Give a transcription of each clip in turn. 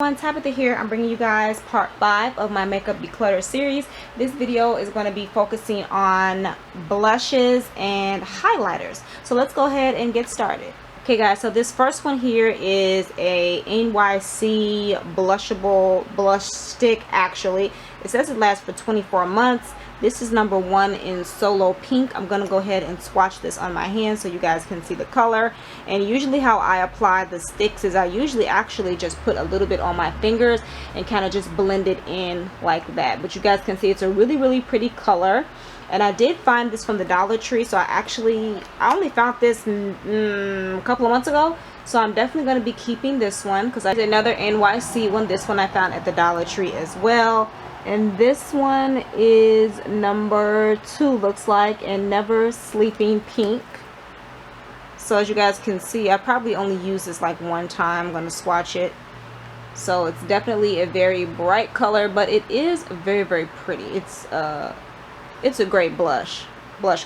Tabitha here. I'm bringing you guys part 5 of my makeup declutter series. This video is going to be focusing on blushes and highlighters. So let's go ahead and get started. Okay guys, so this first one here is a NYC blushable blush stick. Actually, it says it lasts for 24 months. This is number 1 in Solo Pink. I'm going to go ahead and swatch this on my hand so you guys can see the color. And usually how I apply the sticks is I usually actually just put a little bit on my fingers and kind of just blend it in like that. But you guys can see it's a really pretty color. And I did find this from the Dollar Tree, so I only found this a couple of months ago. So I'm definitely going to be keeping this one because I did another NYC one. This one I found at the Dollar Tree as well. And this one is number 2, looks like, and Never Sleeping Pink. So as you guys can see, I probably only used this like one time. I'm going to swatch it. So it's definitely a very bright color, but it is very pretty. It's a great blush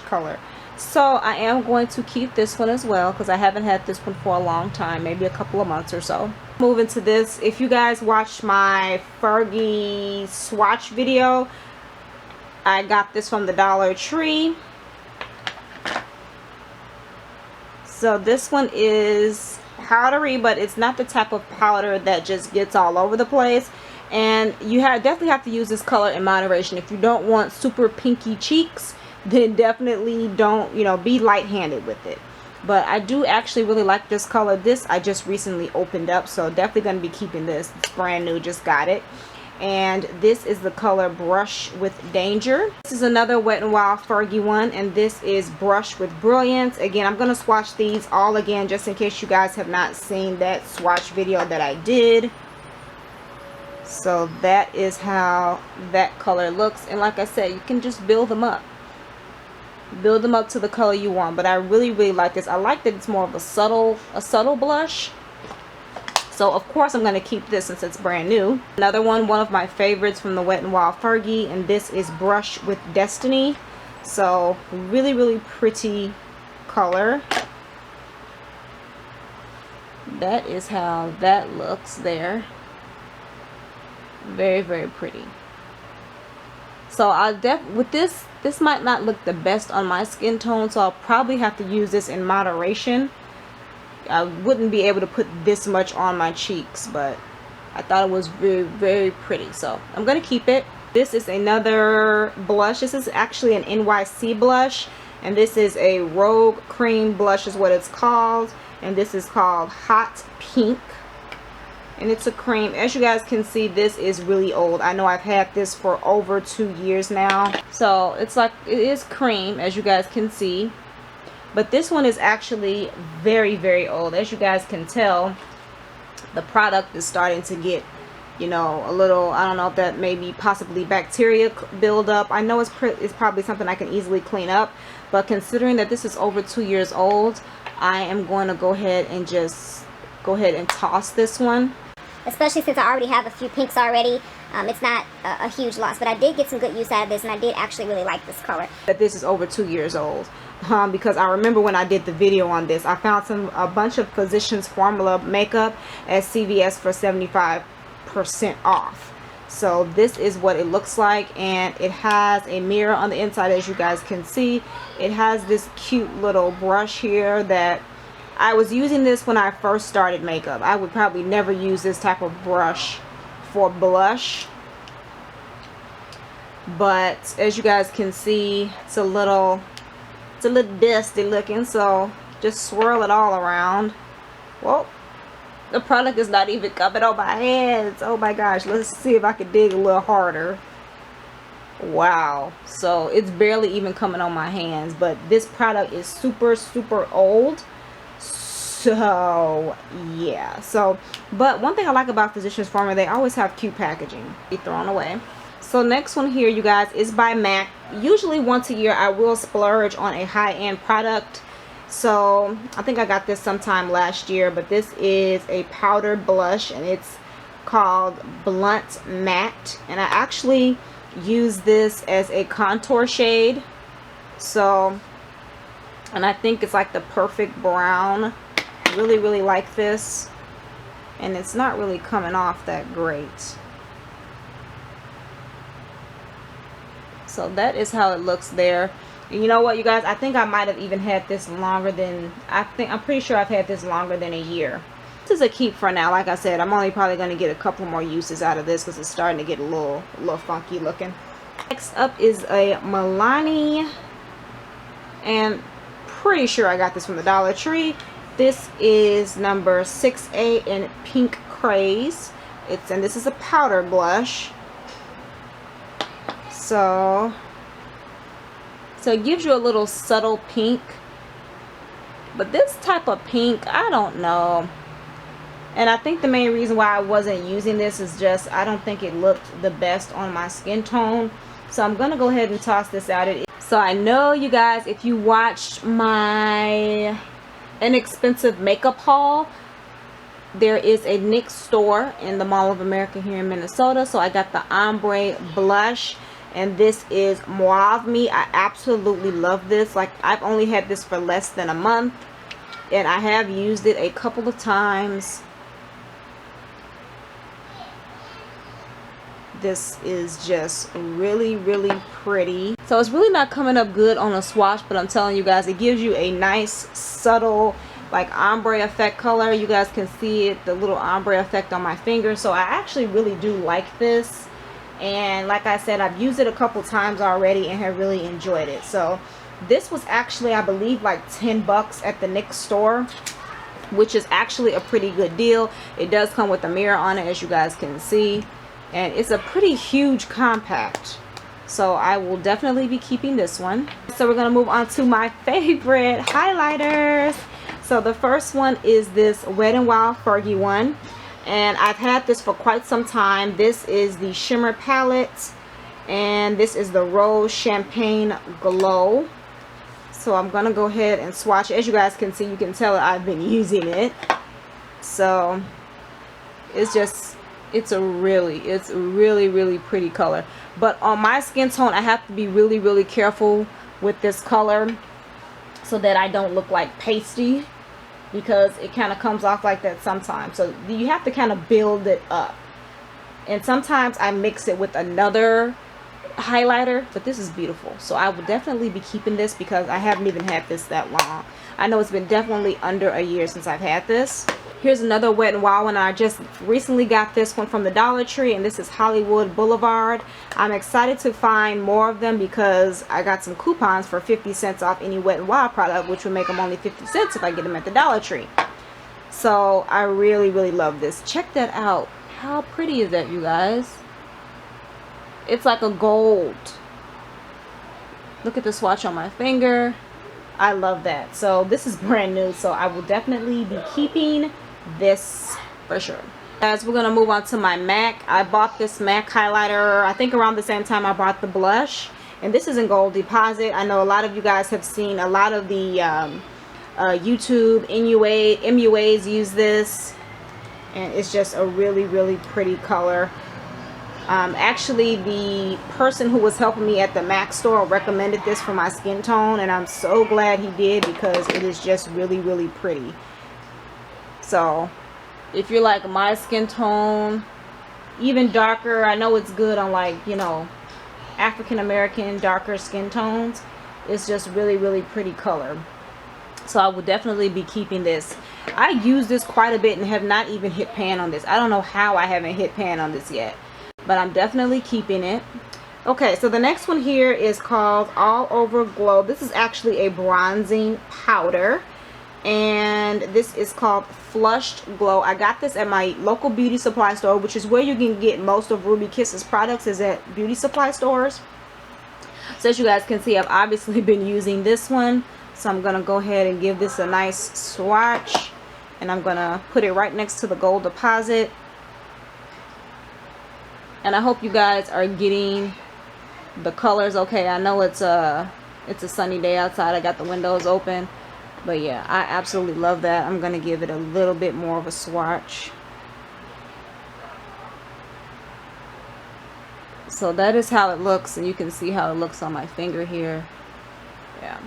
color. So I am going to keep this one as well because I haven't had this one for a long time, maybe a couple of months or so. Moving to this, if you guys watched my Fergie swatch video, I got this from the Dollar Tree. So this one is powdery, but it's not the type of powder that just gets all over the place. And you definitely have to use this color in moderation. If you don't want super pinky cheeks, then definitely don't, be light-handed with it. But I do actually really like this color. This I just recently opened up, so definitely going to be keeping this. It's brand new, just got it. And this is the color Brush with Danger. This is another Wet n Wild Fergie one, and this is Brush with Brilliance. Again, I'm going to swatch these all again just in case you guys have not seen that swatch video that I did. So that is how that color looks, and like I said, you can just build them up to the color you want. But I really like this. I like that it's more of a subtle blush. So of course I'm going to keep this since it's brand new. Another one of my favorites from the Wet n Wild Fergie, and this is Brush with Destiny. So really pretty color. That is how that looks there. Very pretty. So I'll with this might not look the best on my skin tone, so I'll probably have to use this in moderation. I wouldn't be able to put this much on my cheeks, but I thought it was very pretty, so I'm gonna keep it. This is another blush. This is actually an NYC blush, and this is a Rogue Cream blush is what it's called, and this is called Hot Pink. And it's a cream. As you guys can see, this is really old. I know I've had this for over 2 years now. So it's like, it is cream, as you guys can see. But this one is actually very old. As you guys can tell, the product is starting to get, a little, I don't know if that may be possibly bacteria buildup. I know it's probably something I can easily clean up. But considering that this is over 2 years old, I am going to go ahead and just toss this one. Especially since I already have a few pinks already. It's not a huge loss, but I did get some good use out of this, and I did actually really like this color. That this is over 2 years old, because I remember when I did the video on this, I found a bunch of Physicians Formula makeup at CVS for 75% off. So this is what it looks like, and it has a mirror on the inside, as you guys can see. It has this cute little brush here that I was using this when I first started makeup. I would probably never use this type of brush for blush, but as you guys can see, it's a little dusty looking, so just swirl it all around. Well, the product is not even coming on my hands. Oh my gosh, let's see if I can dig a little harder. Wow, so it's barely even coming on my hands, but this product is super old. So yeah, but one thing I like about Physicians Formula, they always have cute packaging. Be thrown away. So next one here, you guys, is by MAC. Usually once a year I will splurge on a high-end product. So I think I got this sometime last year, but this is a powder blush, and it's called Blunt Matte, and I actually use this as a contour shade. So, and I think it's like the perfect brown. Really like this. and it's not really coming off that great. So that is how it looks there. And you know what, you guys, I think I might have even had this longer than, I'm pretty sure I've had this longer than a year. This is a keep for now. Like I said, I'm only probably going to get a couple more uses out of this because it's starting to get a little funky looking. Next up is a Milani, and pretty sure I got this from the Dollar Tree. This is number 6A in Pink Craze. And this is a powder blush. So it gives you a little subtle pink, but this type of pink, I don't know. And I think the main reason why I wasn't using this is just I don't think it looked the best on my skin tone. So I'm gonna go ahead and toss this out. So I know, you guys, if you watched my inexpensive makeup haul, there is a NYC store in the Mall of America here in Minnesota. So I got the Ombre Blush, and this is Mauve Me. I absolutely love this. Like, I've only had this for less than a month, and I have used it a couple of times. This is just really, really pretty. So it's really not coming up good on a swatch, but I'm telling you guys, it gives you a nice, subtle, like ombre effect color. You guys can see it, the little ombre effect on my finger. So I actually really do like this. And like I said, I've used it a couple times already and have really enjoyed it. So this was actually, I believe, like 10 bucks at the NYX store, which is actually a pretty good deal. It does come with a mirror on it, as you guys can see. And it's a pretty huge compact. So I will definitely be keeping this one. So we're going to move on to my favorite highlighters. So the first one is this Wet n Wild Fergie one. And I've had this for quite some time. This is the Shimmer palette. And this is the Rose Champagne Glow. So I'm going to go ahead and swatch. As you guys can see, you can tell I've been using it. So it's just... it's really, really pretty color. But on my skin tone, I have to be really, really careful with this color so that I don't look like pasty, because it kind of comes off like that sometimes. So you have to kind of build it up. And sometimes I mix it with another highlighter, but this is beautiful. So I will definitely be keeping this because I haven't even had this that long. I know it's been definitely under a year since I've had this. Here's another Wet n Wild one. I just recently got this one from the Dollar Tree, and this is Hollywood Boulevard. I'm excited to find more of them because I got some coupons for 50 cents off any Wet n Wild product, which would make them only 50 cents if I get them at the Dollar Tree. So I really, really love this. Check that out. How pretty is that, you guys? It's like a gold. Look at the swatch on my finger. I love that. So this is brand new, so I will definitely be keeping this for sure. Guys, we're gonna move on to my MAC. I bought this MAC highlighter I think around the same time I bought the blush, and this is in Gold Deposit. I know a lot of you guys have seen a lot of the YouTube MUAs use this, and it's just a really, really pretty color. Actually, the person who was helping me at the MAC store recommended this for my skin tone, and I'm so glad he did because it is just really, really pretty. So if you're like my skin tone, even darker, I know it's good on, like, you know, African American darker skin tones. It's just really, really pretty color. So I will definitely be keeping this. I use this quite a bit and have not even hit pan on this. I don't know how I haven't hit pan on this yet, but I'm definitely keeping it. Okay, so the next one here is called All Over Glow. This is actually a bronzing powder, and this is called Flushed Glow. I got this at my local beauty supply store, which is where you can get most of Ruby Kiss's products, is at beauty supply stores. So as you guys can see, I've obviously been using this one. So I'm going to go ahead and give this a nice swatch, and I'm going to put it right next to the Gold Deposit. And I hope you guys are getting the colors okay. I know it's a sunny day outside. I got the windows open. But yeah, I absolutely love that. I'm going to give it a little bit more of a swatch. So that is how it looks. And you can see how it looks on my finger here. Yeah.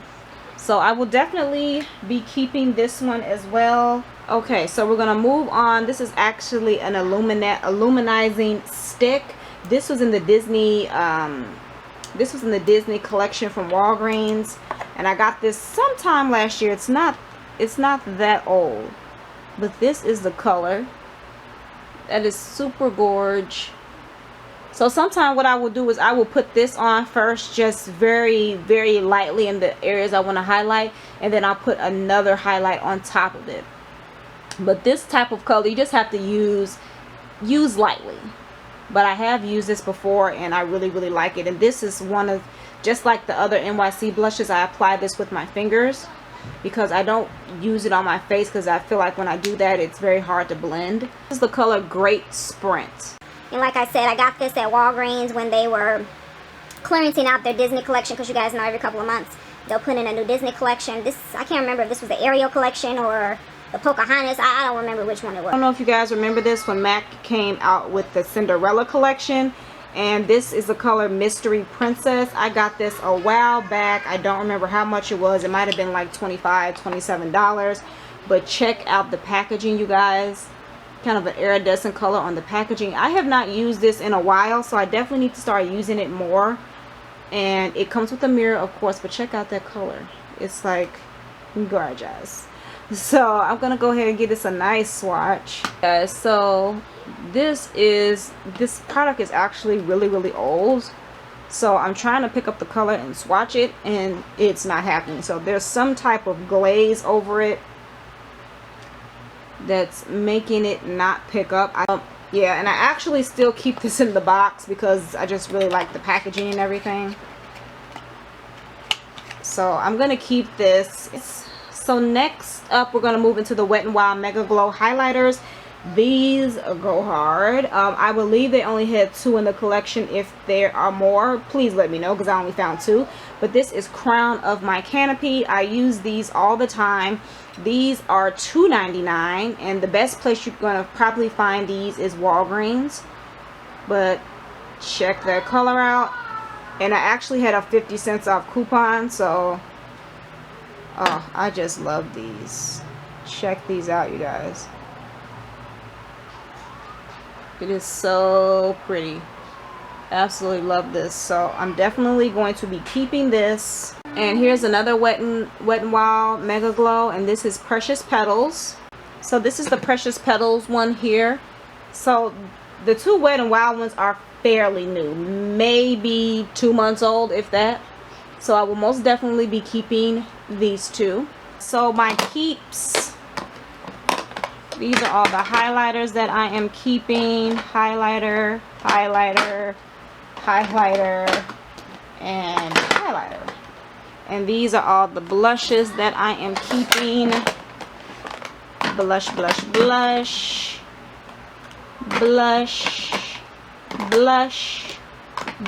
So I will definitely be keeping this one as well. Okay, so we're gonna move on. This is actually an illuminizing stick. This was in the Disney collection from Walgreens, and I got this sometime last year. It's not that old, but this is the color. That is super gorge. So sometime what I will do is I will put this on first, just very, very lightly in the areas I want to highlight, and then I'll put another highlight on top of it. But this type of color you just have to use lightly. But I have used this before and I really, really like it. And this is one of, just like the other NYC blushes, I apply this with my fingers because I don't use it on my face because I feel like when I do that it's very hard to blend. This is the color Great Sprint. And like I said, I got this at Walgreens when they were clearancing out their Disney collection, because you guys know every couple of months they'll put in a new Disney collection. This, I can't remember if this was the Ariel collection or the Pocahontas. I don't remember which one it was. I don't know if you guys remember this when MAC came out with the Cinderella collection, and this is the color Mystery Princess. I got this a while back. I don't remember how much it was. It might have been like $25, $27, but check out the packaging, you guys. Kind of an iridescent color on the packaging. I have not used this in a while, so I definitely need to start using it more. And it comes with a mirror, of course, but check out that color. It's like gorgeous. So I'm gonna go ahead and give this a nice swatch, guys. So this product is actually really, really old, so I'm trying to pick up the color and swatch it, and it's not happening. So there's some type of glaze over it that's making it not pick up. Yeah, and I actually still keep this in the box because I just really like the packaging and everything. So I'm gonna keep this. So next up, we're gonna move into the Wet n Wild Mega Glow highlighters. These go hard. I believe they only had 2 in the collection. If there are more, please let me know because I only found 2. But this is Crown of My Canopy. I use these all the time. These are $2.99, and the best place you're gonna probably find these is Walgreens. But check that color out. And I actually had a 50 cents off coupon, so oh, I just love these. Check these out, you guys. It is so pretty. Absolutely love this. So I'm definitely going to be keeping this. And here's another Wet n Wild Mega Glow, and this is Precious Petals. So this is the Precious Petals one here. So the 2 Wet n Wild ones are fairly new, maybe 2 months old, if that. So I will most definitely be keeping these 2. So my keeps, these are all the highlighters that I am keeping. Highlighter, highlighter, highlighter, and highlighter. And these are all the blushes that I am keeping. Blush, blush, blush, blush, blush,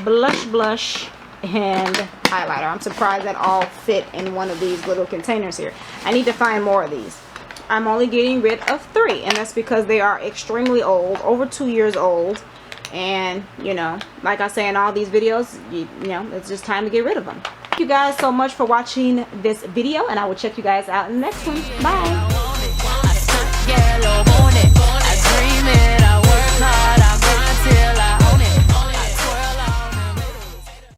blush, blush, and highlighter. I'm surprised that all fit in one of these little containers here. I need to find more of these. I'm only getting rid of 3, and that's because they are extremely old, over 2 years old. And you know, like I say in all these videos, you know, it's just time to get rid of them. Thank you guys so much for watching this video, and I will check you guys out in the next one. Bye.